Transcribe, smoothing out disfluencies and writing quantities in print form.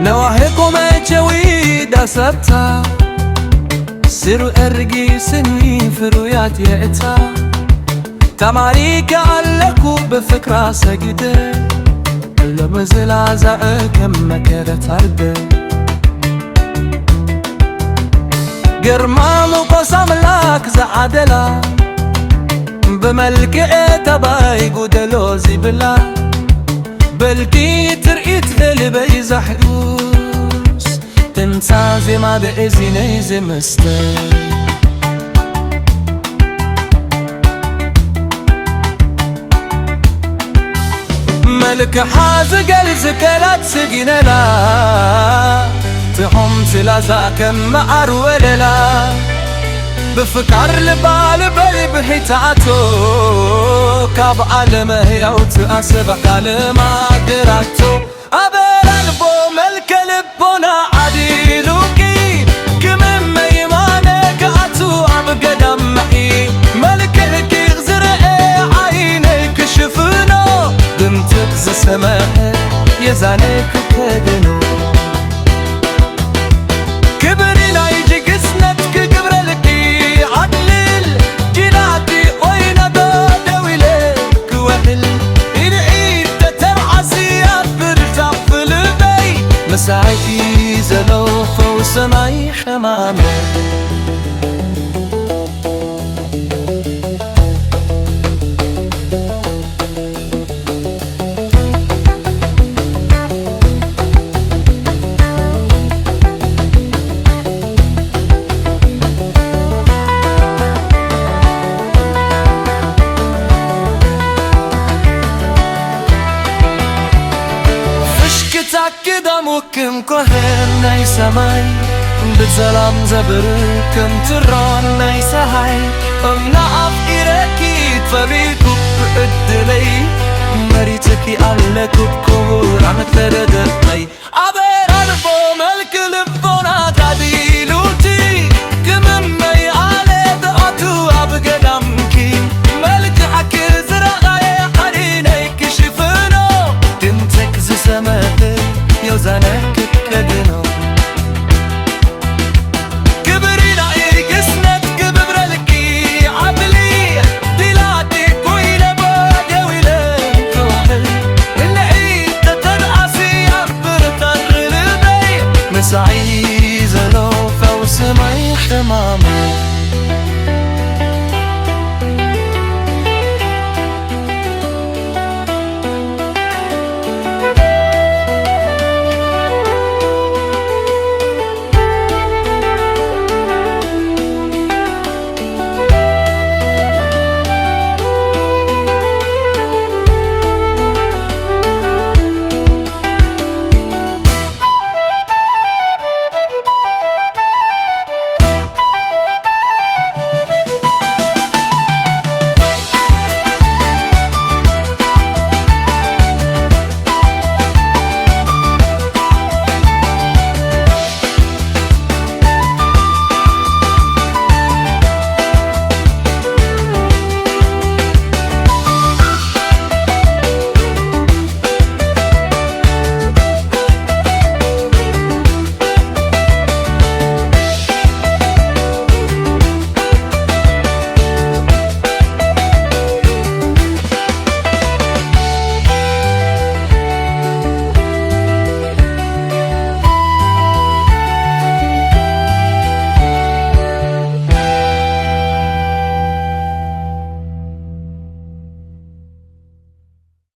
نواهيكم اتشويدا سبتا سيرو ارقي سنوي فرويات يأتا تماريك علكو بفكرة سجدة لمزل عزاء كم مكرة تردة قرمامو قسم لك زعدلا بملك اتباي قدلوزي بلا بلكي ترقيت للبي زحوس تنسى زي ما بإزي نيزي مستي ملك حازق الزكرات سقينلا تحم سلازا كم معر وللا بفكر لبال بي بحيتاتو كاب عالمه هيو تأسبك عالما قراتو أبل البو ملك لبونا عديلوكي كمن ميمانك عتو عم قدم معي ملك هكي غزرقي عينيك شفنو دمتك زي سماء يزانيك كدنو كبرنا يجي قسنتك قبرلك عدلل جناتي وين بدوي لك وهل العيد تترعسيات برتاح في البي مساعي زلوفة وسماي حمامة كده ممكن كهن ناي سماي بتسلام زبركم تران ناي سهاي امنا عف إيركي تفريكو بقدلي مريتكي